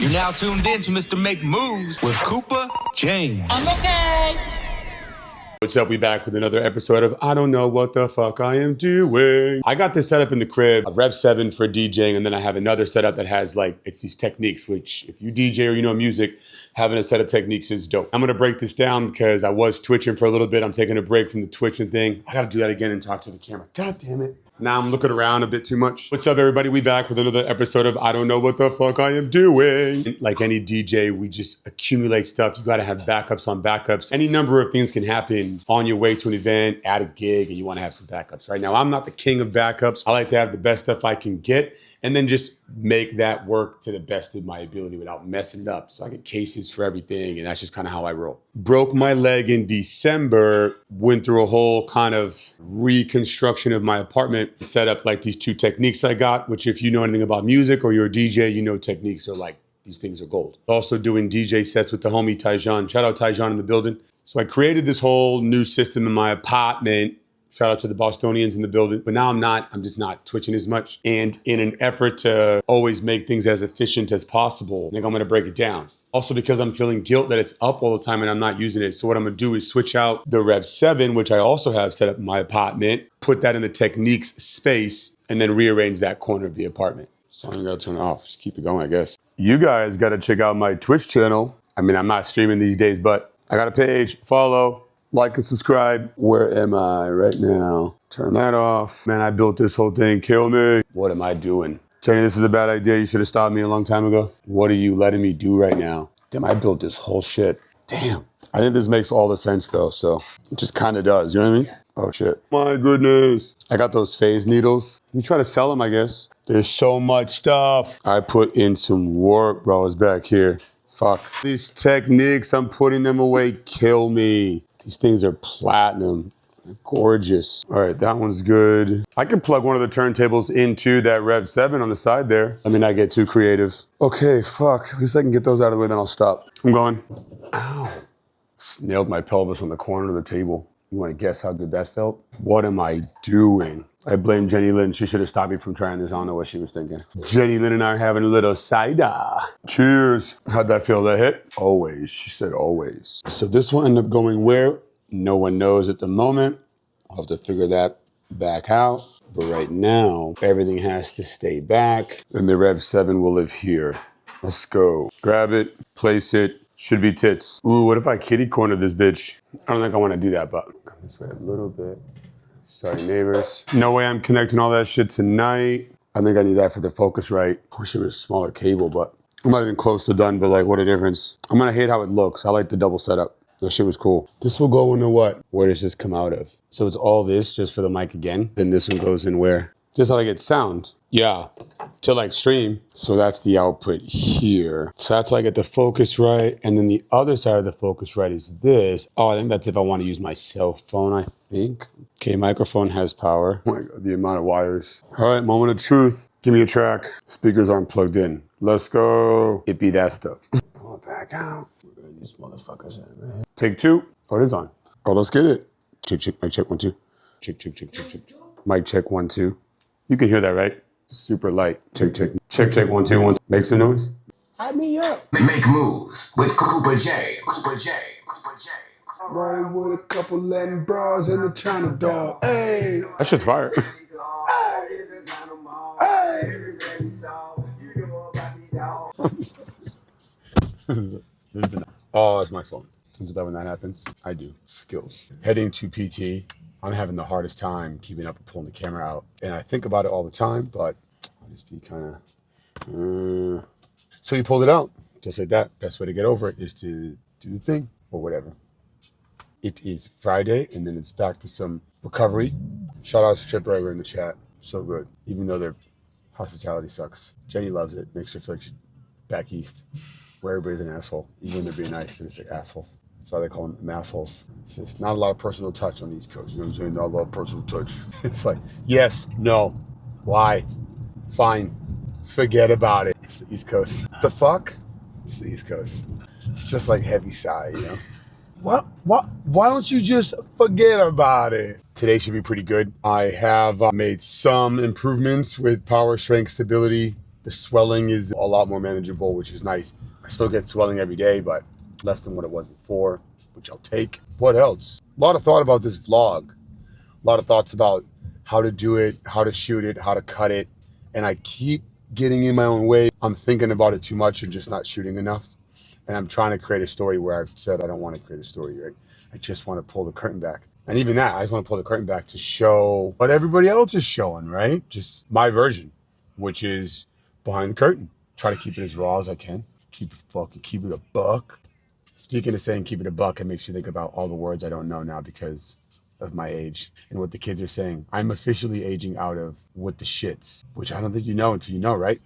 You're now tuned in to Mr. Make Moves with Kupah James. I'm okay. What's up? We back with another episode of I Don't Know What the Fuck I Am Doing. I got this set up in the crib, a Rev 7 for DJing, and then I have another setup that has it's these techniques, which if you DJ or you know music, having a set of techniques is dope. I'm gonna break this down because I was twitching for a little bit. I'm taking a break from the twitching thing. I gotta do that again and talk to the camera. God damn it. Now I'm looking around a bit too much. What's up, everybody? We back with another episode of I Don't Know What the Fuck I Am Doing. Like any DJ, we just accumulate stuff. You gotta have backups on backups. Any number of things can happen on your way to an event, at a gig, and you wanna have some backups. Right now, I'm not the king of backups. I like to have the best stuff I can get and then just make that work to the best of my ability without messing it up. So I get cases for everything, and that's just kind of how I roll. Broke my leg in December, went through a whole kind of reconstruction of my apartment, set up like these two techniques I got, which if you know anything about music or you're a DJ, you know techniques are like, these things are gold. Also doing DJ sets with the homie Tyjon. Shout out Tyjon in the building. So I created this whole new system in my apartment. Shout out to the Bostonians in the building. But now I'm just not twitching as much. And in an effort to always make things as efficient as possible, I think I'm gonna break it down. Also because I'm feeling guilt that it's up all the time and I'm not using it. So what I'm gonna do is switch out the Rev 7, which I also have set up in my apartment, put that in the techniques space, and then rearrange that corner of the apartment. So I'm gonna turn it off, just keep it going, I guess. You guys gotta check out my Twitch channel. I mean, I'm not streaming these days, but I got a page, follow. Like and subscribe. Where am I right now? Turn that off. Man, I built this whole thing. Kill me. What am I doing? Jenny, this is a bad idea. You should have stopped me a long time ago. What are you letting me do right now? Damn, I built this whole shit. Damn. I think this makes all the sense though, so it just kind of does. You know what I mean? Oh shit. My goodness. I got those phase needles. You try to sell them, I guess. There's so much stuff. I put in some work, bro. It's back here. Fuck. These techniques, I'm putting them away. Kill me. These things are platinum. They're gorgeous. All right, that one's good. I can plug one of the turntables into that Rev 7 on the side there. I mean, I get too creative. Okay, fuck. At least I can get those out of the way, then I'll stop. I'm going. Ow. Nailed my pelvis on the corner of the table. You want to guess how good that felt? What am I doing? I blame Jenny Lynn. She should have stopped me from trying this. I don't know what she was thinking. Jenny Lynn and I are having a little cider. Cheers. How'd that feel? That hit? Always. She said always. So this will end up going where? No one knows at the moment. I'll have to figure that back out. But right now, everything has to stay back. And the Rev 7 will live here. Let's go. Grab it, place it. Should be tits. Ooh, what if I kitty corner this bitch? I don't think I want to do that, but come this way a little bit. Sorry, neighbors. No way I'm connecting all that shit tonight. I think I need that for the Focusrite. I wish it was a smaller cable, but I'm not even close to done, but like, what a difference. I'm gonna hate how it looks. I like the double setup. That shit was cool. This will go into what? Where does this come out of? So it's all this just for the mic again. Then this one goes in where? This is how I get sound. Yeah, to like stream. So that's the output here. So that's how I get the Focusrite. And then the other side of the Focusrite is this. Oh, I think that's if I want to use my cell phone, I think. Okay, microphone has power. Oh my God, the amount of wires. All right, moment of truth. Give me a track. Speakers aren't plugged in. Let's go. It be that stuff. Pull it back out. These motherfuckers in, man. Take two. Oh, it is on. Oh, let's get it. Check, check, mic check, 1, 2. Check, check, check, check, check. Mic check, 1, 2. You can hear that, right? Super light. Check, check. Check, check, 1, 2, 1. Make some noise. Hype me up. Make moves with Kupah James. Kupah James. Kupah James. Riding with a couple Latin bras and a China dog. Hey. That shit's fire. Oh, that's my phone. Is that when that happens? I do. Skills. Heading to PT. I'm having the hardest time keeping up and pulling the camera out. And I think about it all the time, but I just be kind of... So you pulled it out. Just like that. Best way to get over it is to do the thing or whatever. It is Friday, and then it's back to some recovery. Shout out to Trip Burger in the chat. So good. Even though their hospitality sucks. Jenny loves it. Makes her feel like she's back east, where everybody's an asshole. Even when they're being nice, they're just like assholes. That's why they call them assholes. It's just not a lot of personal touch on the East Coast. You know what I'm saying? Not a lot of personal touch. It's like, yes, no, why, fine, forget about it. It's the East Coast. The fuck? It's the East Coast. It's just like heavy sigh, you know? Why don't you just forget about it? Today should be pretty good. I have made some improvements with power, strength, stability, The swelling is a lot more manageable, which is nice. I still get swelling every day, but less than what it was before, which I'll take. What else? A lot of thought about this vlog. A lot of thoughts about how to do it, how to shoot it, how to cut it. And I keep getting in my own way. I'm thinking about it too much and just not shooting enough. And I'm trying to create a story where I've said I don't want to create a story, right? I just want to pull the curtain back. And even that, I just want to pull the curtain back to show what everybody else is showing, right? Just my version, which is behind the curtain. Try to keep it as raw as I can. Keep it a buck. Speaking of saying keep it a buck, it makes me think about all the words I don't know now because of my age and what the kids are saying. I'm officially aging out of with the shits, which I don't think you know until you know, right?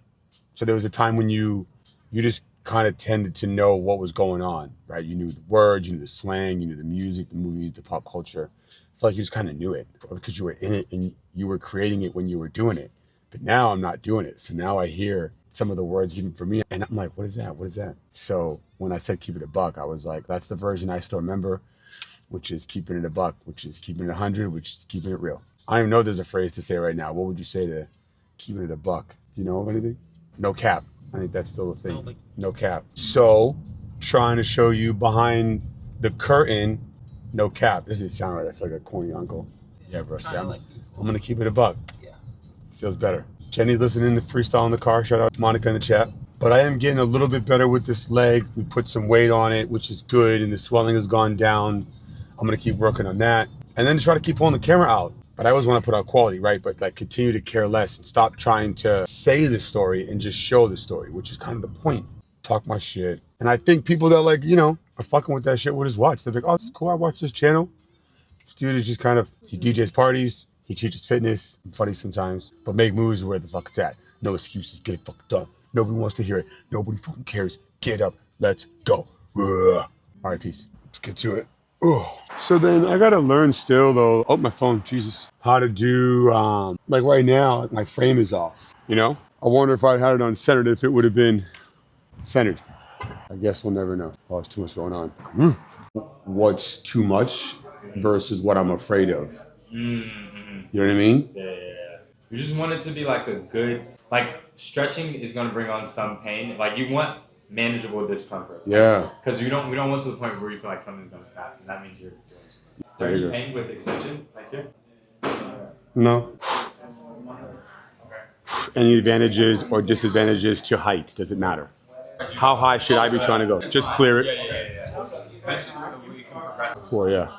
So there was a time when you just kind of tended to know what was going on, right? You knew the words, you knew the slang, you knew the music, the movies, the pop culture. I feel like you just kind of knew it because you were in it and you were creating it when you were doing it. But now I'm not doing it. So now I hear some of the words even for me and I'm like, what is that? What is that? So when I said keep it a buck, I was like, that's the version I still remember, which is keeping it a buck, which is keeping it 100, which is keeping it real. I don't even know there's a phrase to say right now. What would you say to keeping it a buck? Do you know of anything? No cap. I think that's still a thing. No cap. So, trying to show you behind the curtain, no cap. Doesn't sound right. I feel like a corny uncle. Yeah, bro. See, I'm going to keep it a buck. Yeah. Feels better. Jenny's listening to freestyle in the car. Shout out to Monica in the chat. But I am getting a little bit better with this leg. We put some weight on it, which is good. And the swelling has gone down. I'm going to keep working on that. And then try to keep pulling the camera out. But I always want to put out quality, right? But like continue to care less and stop trying to say the story and just show the story, which is kind of the point. Talk my shit. And I think people that like, are fucking with that shit will just watch. They're like, oh, it's cool. I watch this channel. This dude is just kind of, he DJs parties. He teaches fitness. Funny sometimes. But make moves where the fuck it's at. No excuses. Get it fucked up. Nobody wants to hear it. Nobody fucking cares. Get up. Let's go. All right, peace. Let's get to it. Oh. So then I gotta learn still though. Oh, my phone, Jesus. How to do, like right now, like my frame is off, I wonder if I had it on centered, if it would have been centered. I guess we'll never know. Oh, there's too much going on. What's too much versus what I'm afraid of. Mm-hmm. You know what I mean? Yeah. You just want it to be like a good, like stretching is gonna bring on some pain. Like you want manageable discomfort. Yeah. Because we don't want to the point where you feel like something's gonna snap, and that means you're doing too much. So are you pain with extension, like here? No. Any advantages or disadvantages to height? Does it matter? How high should I be trying to go? Just clear it. Yeah. 4, yeah.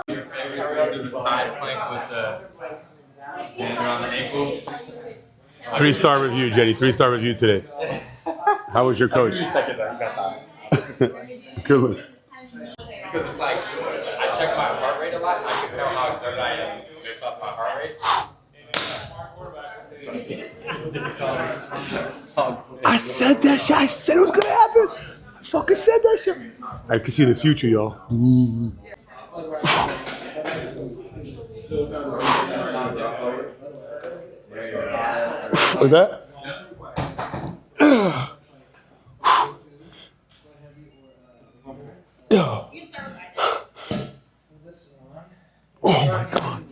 Do the side plank with the hand around the ankles. 3-star review, Jenny. 3-star review today. How was your coach? 3 seconds, though. You got time. Good looks. Because it's like, I check my heart rate a lot, and I can tell how exerted I am based off my heart rate. I said that shit. I said it was gonna happen. I fucking said that shit. I can see the future, y'all. Like that? Oh my God.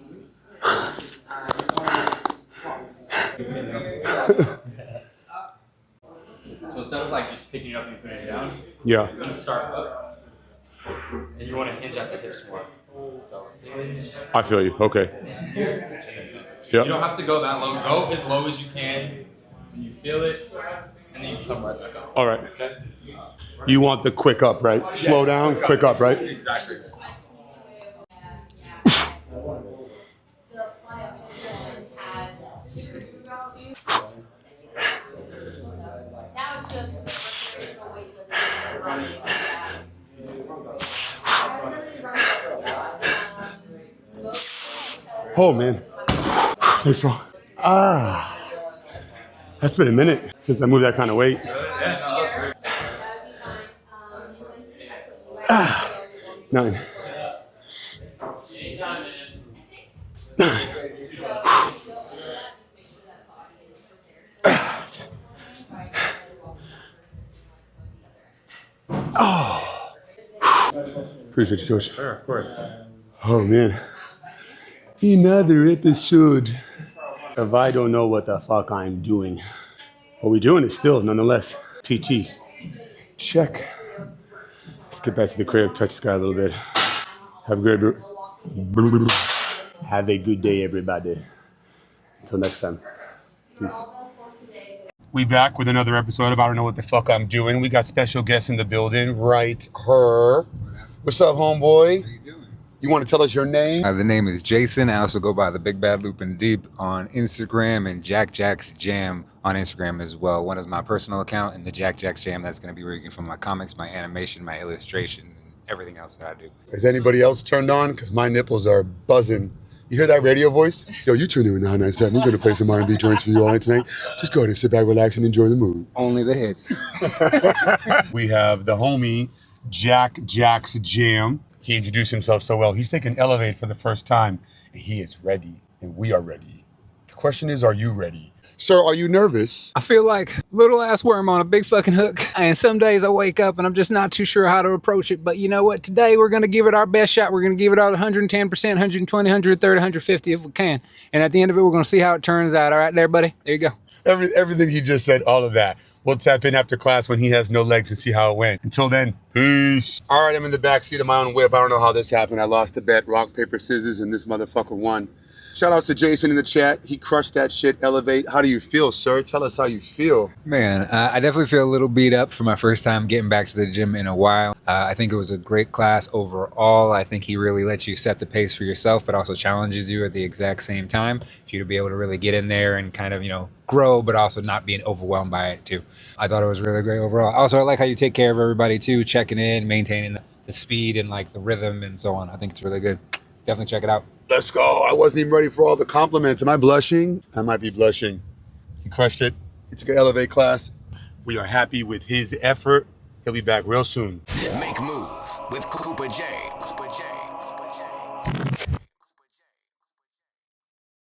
So instead of like just picking it up and putting it down, Yeah. you're gonna start up, and you want to hinge at the hips more. So hinge. I feel you. Okay. You don't have to go that low. Go as low as you can. When you feel it, and then you come right back up. All right. Okay. You want the quick up, right? Yes. Slow down, quick up, right? Exactly. Oh man. Thanks, bro. That's been a minute since I moved that kind of weight. 9. 9. Oh. Appreciate you, Coach. Sure, of course. Oh man. Another episode If I don't know what the fuck I'm doing. But we're doing it still, nonetheless. PT. Check. Let's get back to the crib, touch the sky a little bit. Have a great, have a good day, everybody. Until next time. Peace. We back with another episode of I Don't Know What the Fuck I'm Doing. We got special guests in the building. Right, her. What's up, homeboy? How you doing? You want to tell us your name? The name is Jason. I also go by the Big Bad Loopin' Deep on Instagram and Jack's Jam on Instagram as well. One is my personal account, and the Jack's Jam, that's going to be where you can find my comics, my animation, my illustration, and everything else that I do. Is anybody else turned on? Because my nipples are buzzing. You hear that radio voice? Yo, you tune in with 997. We're going to play some R&B joints for you all night tonight. Just go ahead and sit back, relax, and enjoy the mood. Only the hits. We have the homie, Jack's Jam. He introduced himself so well. He's taken Elevate for the first time, and he is ready, and we are ready. The question is, are you ready? Sir, are you nervous? I feel like little ass worm on a big fucking hook. And some days I wake up and I'm just not too sure how to approach it. But you know what? Today we're going to give it our best shot. We're going to give it out 110%, 120, 130, 150 if we can. And at the end of it, we're going to see how it turns out. All right, there, buddy. There you go. Everything he just said, all of that. We'll tap in after class when he has no legs and see how it went. Until then, peace. All right, I'm in the backseat of my own whip. I don't know how this happened. I lost the bet, rock, paper, scissors, and this motherfucker won. Shout outs to Jason in the chat. He crushed that shit. Elevate. How do you feel, sir? Tell us how you feel. Man, I definitely feel a little beat up for my first time getting back to the gym in a while. I think it was a great class overall. I think he really lets you set the pace for yourself, but also challenges you at the exact same time for you to be able to really get in there and kind of, grow, but also not being overwhelmed by it too. I thought it was really great overall. Also, I like how you take care of everybody too, checking in, maintaining the speed and like the rhythm and so on. I think it's really good. Definitely check it out. Let's go. I wasn't even ready for all the compliments. Am I blushing? I might be blushing. He crushed it. He took an Elevate class. We are happy with his effort. He'll be back real soon. Make moves with Kupah James.